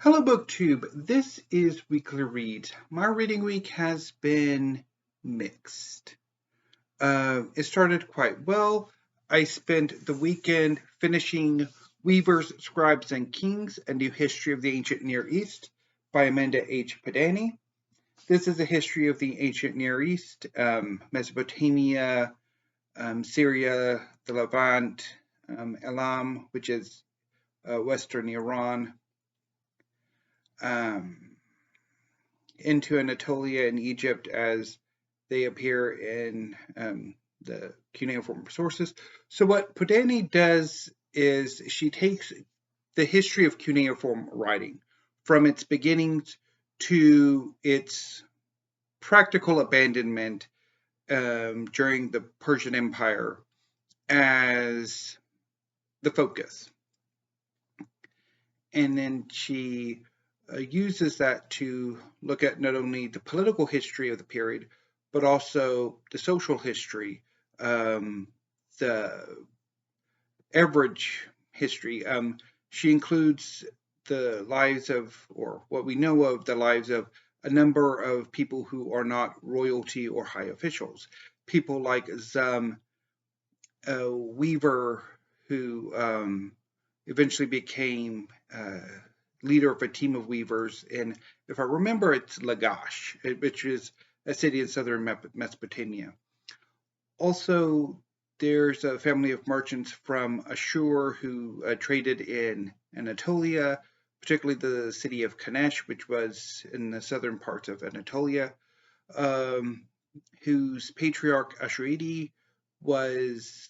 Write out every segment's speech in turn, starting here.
Hello BookTube, this is Weekly Reads. My reading week has been mixed. It started quite well. I spent the weekend finishing Weavers, Scribes, and Kings, A New History of the Ancient Near East by Amanda H. Podany. This is a history of the ancient Near East, Mesopotamia, Syria, the Levant, Elam, which is Western Iran, into Anatolia and Egypt as they appear in the cuneiform sources. So what Podany does is she takes the history of cuneiform writing from its beginnings to its practical abandonment during the Persian Empire as the focus. And then she uses that to look at not only the political history of the period, but also the social history, the average history. She includes the lives of, or what we know of, the lives of a number of people who are not royalty or high officials. People like Weaver, who eventually became leader of a team of weavers, and if I remember, it's Lagash, which is a city in southern Mesopotamia. Also, there's a family of merchants from Ashur who traded in Anatolia, particularly the city of Kanesh, which was in the southern parts of Anatolia, whose patriarch Ashuridi was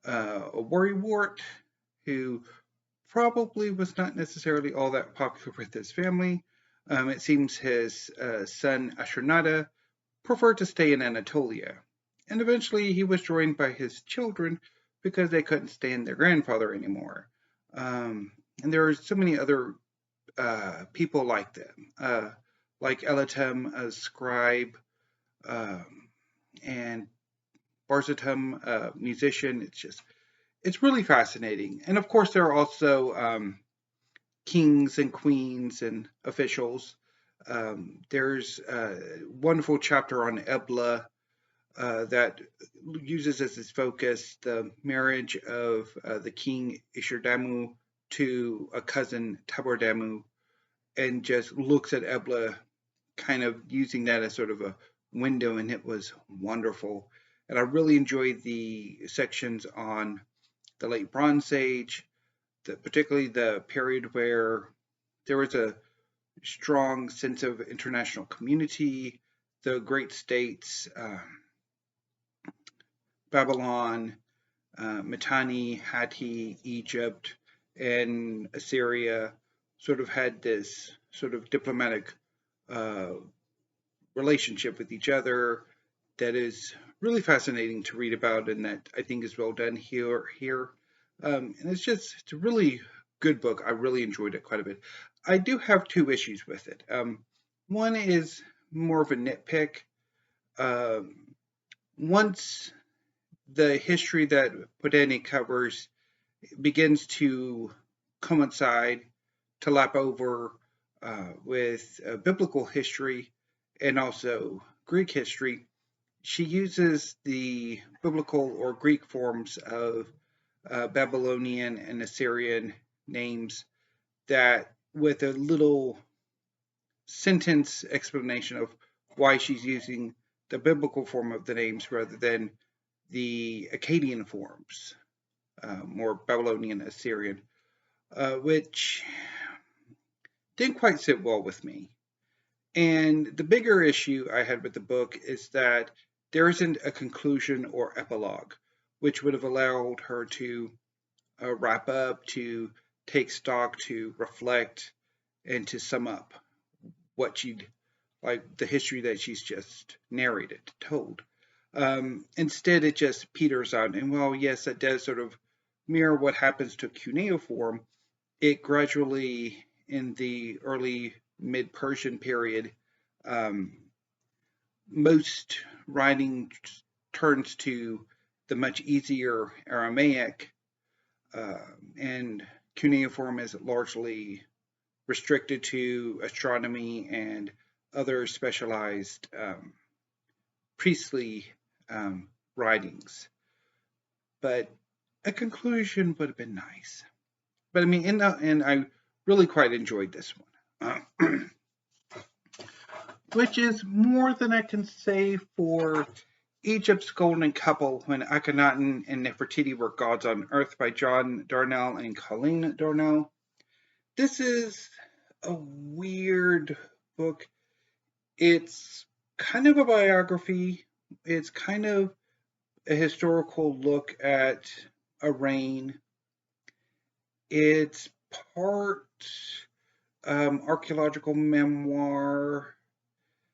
a worrywart who probably was not necessarily all that popular with his family. It seems his son Ashurnada preferred to stay in Anatolia, and eventually he was joined by his children because they couldn't stand their grandfather anymore. And there are so many other people like them, like Elatum, a scribe, and Barzatum, a musician. It's really fascinating. And of course, there are also kings and queens and officials. There's a wonderful chapter on Ebla that uses as its focus the marriage of the king Ishurdamu to a cousin Tabordamu, and just looks at Ebla kind of using that as sort of a window, and it was wonderful. And I really enjoyed the sections on the late Bronze Age, particularly the period where there was a strong sense of international community, the great states, Babylon, Mitanni, Hatti, Egypt, and Assyria sort of had this sort of diplomatic relationship with each other that is really fascinating to read about, and that I think is well done here. And it's a really good book. I really enjoyed it quite a bit. I do have two issues with it. One is more of a nitpick. Once the history that Podany covers begins to coincide, to lap over with biblical history and also Greek history, she uses the biblical or Greek forms of Babylonian and Assyrian names that, with a little sentence explanation of why she's using the biblical form of the names rather than the Akkadian forms, more Babylonian, Assyrian, which didn't quite sit well with me. And the bigger issue I had with the book is that there isn't a conclusion or epilogue, which would have allowed her to wrap up, to take stock, to reflect, and to sum up what she'd, like the history that she's just narrated, told. Instead, it just peters out. And while, yes, it does sort of mirror what happens to cuneiform, it gradually, in the early mid-Persian period, most writing turns to the much easier Aramaic, and cuneiform is largely restricted to astronomy and other specialized priestly writings. But a conclusion would have been nice. But I mean, and I really quite enjoyed this one, which is more than I can say for Egypt's Golden Couple when Akhenaten and Nefertiti were gods on earth by John Darnell and Colleen Darnell. This is a weird book. It's kind of a biography. It's kind of a historical look at a reign. It's part archaeological memoir.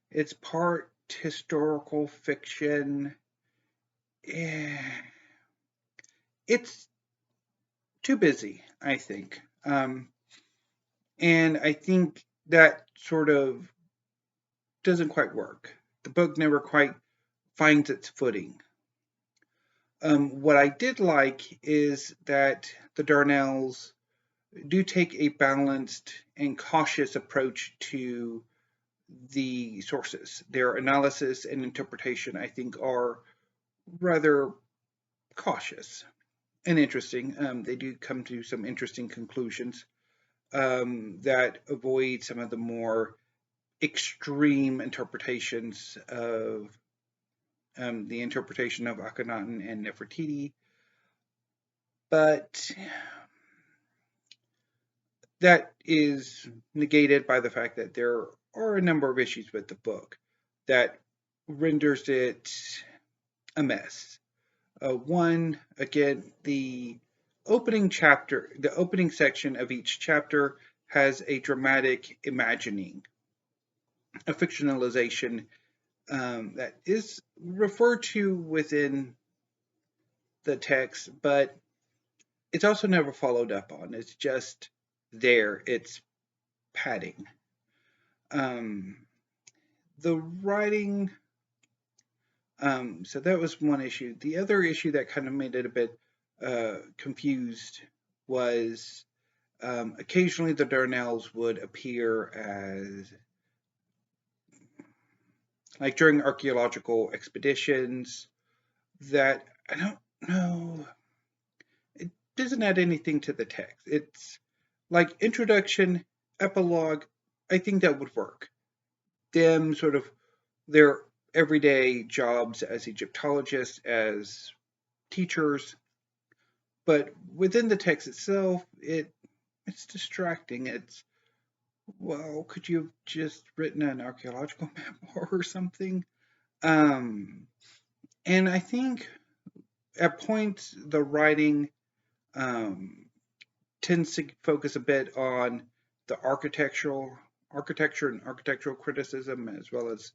It's part historical fiction. It's too busy, I think. And I think that sort of doesn't quite work. The book never quite finds its footing. What I did like is that the Darnells do take a balanced and cautious approach to the sources. Their analysis and interpretation, I think, are rather cautious and interesting. They do come to some interesting conclusions that avoid some of the more extreme interpretations of the interpretation of Akhenaten and Nefertiti. But that is negated by the fact that there are a number of issues with the book that renders it a mess. One, again, the opening section of each chapter has a dramatic imagining, a fictionalization that is referred to within the text, but it's also never followed up on. It's just there. It's padding. The writing, so that was one issue. The other issue that kind of made it a bit confused was occasionally the Darnells would appear as, like during archaeological expeditions, that I don't know, it doesn't add anything to the text. It's like introduction, epilogue, I think that would work. Them sort of their everyday jobs as Egyptologists, as teachers, but within the text itself, it's distracting. It's, well, could you have just written an archaeological memoir or something? And I think at points the writing tends to focus a bit on the architecture and architectural criticism, as well as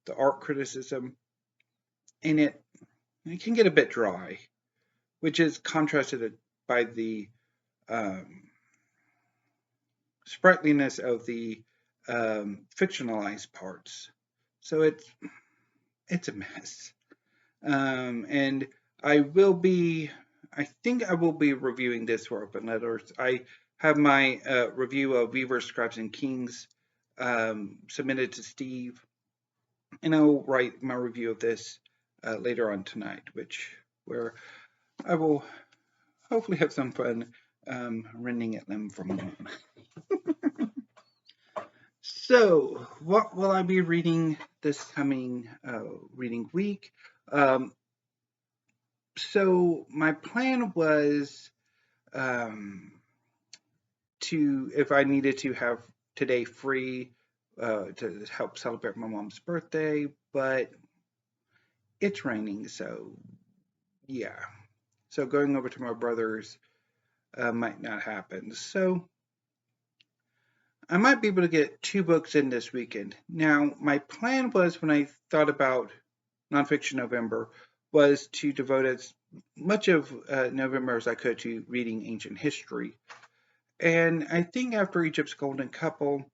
the art criticism, and it can get a bit dry, which is contrasted by the sprightliness of the fictionalized parts. So it's a mess. And I think I will be reviewing this for Open Letters. I have my review of Weavers, Scribes, and Kings submitted to Steve, and I'll write my review of this later on tonight, where I will hopefully have some fun rending at them from them. So, what will I be reading this coming reading week? So my plan was if I needed to have today free to help celebrate my mom's birthday, but it's raining, so yeah. So going over to my brother's might not happen. So I might be able to get 2 books in this weekend. Now, my plan was, when I thought about Nonfiction November, was to devote as much of November as I could to reading ancient history. And I think after Egypt's Golden Couple,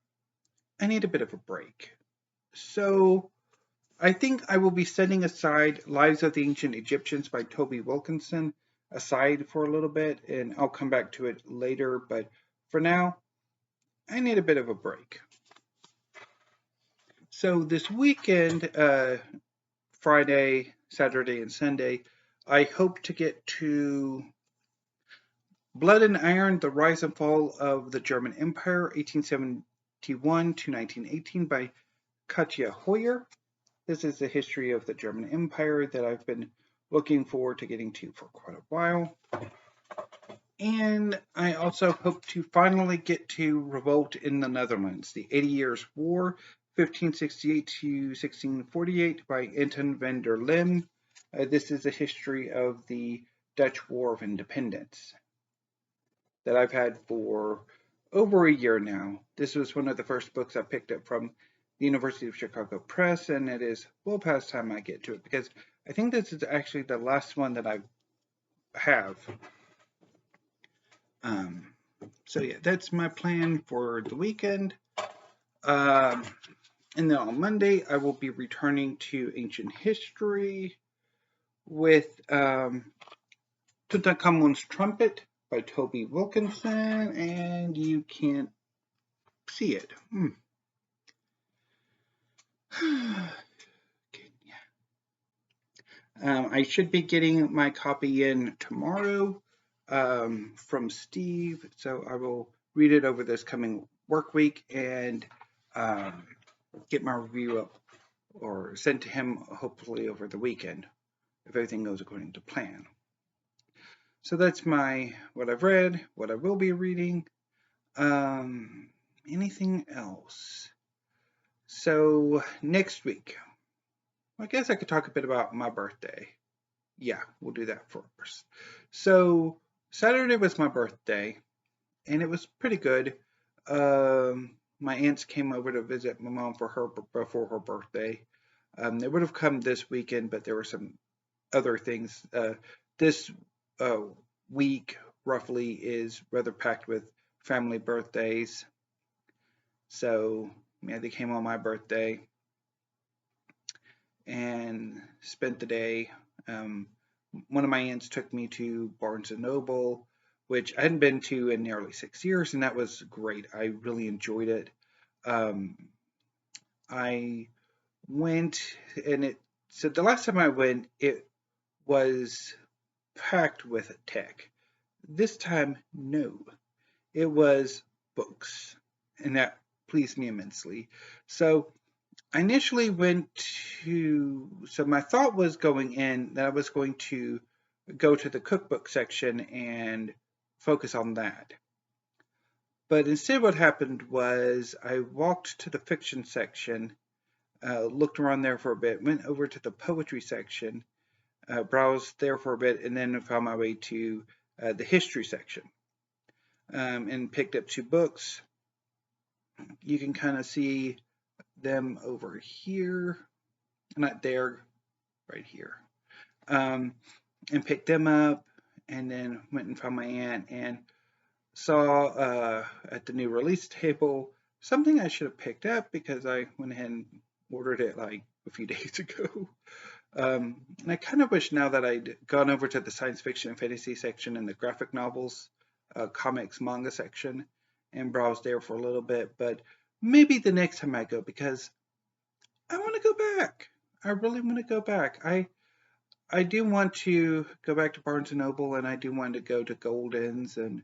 I need a bit of a break. So I think I will be setting aside Lives of the Ancient Egyptians by Toby Wilkinson aside for a little bit, and I'll come back to it later. But for now, I need a bit of a break. So this weekend, Friday, Saturday, and Sunday, I hope to get to Blood and Iron, The Rise and Fall of the German Empire, 1871 to 1918 by Katja. This is the history of the German Empire that I've been looking forward to getting to for quite a while. And I also hope to finally get to Revolt in the Netherlands, the 80 Years' War, 1568 to 1648 by Anton van der Lem. This is a history of the Dutch War of Independence that I've had for over a year now. This was one of the first books I picked up from the University of Chicago Press, and it is well past time I get to it because I think this is actually the last one that I have. So yeah, that's my plan for the weekend. And then on Monday, I will be returning to ancient history with Tutankhamun's Trumpet by Toby Wilkinson, and you can't see it. Okay, yeah. I should be getting my copy in tomorrow from Steve, so I will read it over this coming work week and get my review up or sent to him hopefully over the weekend if everything goes according to plan. So that's what I've read, what I will be reading. Anything else? So next week, I guess I could talk a bit about my birthday. Yeah, we'll do that first. So Saturday was my birthday, and it was pretty good. My aunts came over to visit my mom before her birthday. They would have come this weekend, but there were some other things. This week roughly is rather packed with family birthdays. So yeah, they came on my birthday and spent the day. One of my aunts took me to Barnes and Noble, which I hadn't been to in nearly 6 years, and that was great. I really enjoyed it. I went, and so the last time I went, it was packed with tech. This time, no. It was books, and that pleased me immensely. So I initially so my thought was going in that I was going to go to the cookbook section and focus on that. But instead what happened was I walked to the fiction section, looked around there for a bit, went over to the poetry section, browsed there for a bit, and then found my way to the history section and picked up 2 books. You can kind of see them over here, not there, right here, and picked them up, and then went and found my aunt and saw at the new release table something I should have picked up because I went ahead and ordered it like a few days ago. And I kind of wish now that I'd gone over to the science fiction and fantasy section and the graphic novels, comics, manga section and browsed there for a little bit, but maybe the next time I go because I want to go back. I really want to go back. I do want to go back to Barnes & Noble, and I do want to go to Golden's and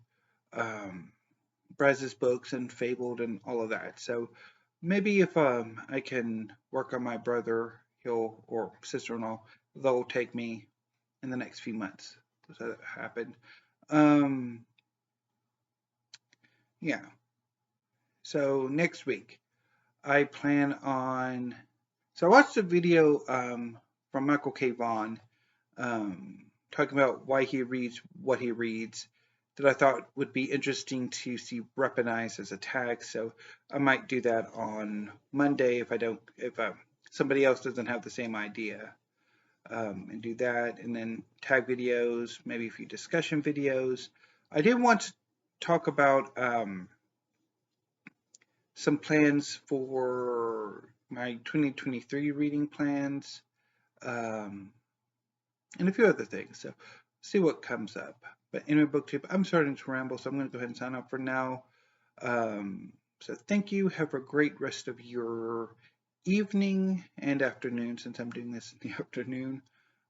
Braz's books and Fabled and all of that. So maybe if I can work on my brother, or sister-in-law, they'll take me in the next few months. So that happened. Yeah. So next week, I plan on. So I watched a video from Michael K. Vaughan talking about why he reads what he reads that I thought would be interesting to see weaponized as a tag. So I might do that on Monday if somebody else doesn't have the same idea, and do that, and then tag videos, maybe a few discussion videos. I did want to talk about some plans for my 2023 reading plans, and a few other things. So see what comes up. But anyway, BookTube, I'm starting to ramble, so I'm going to go ahead and sign off for now. So thank you. Have a great rest of your evening and afternoon, since I'm doing this in the afternoon,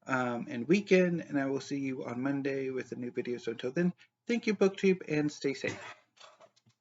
and weekend. And I will see you on Monday with a new video. So until then, thank you, BookTube, and stay safe.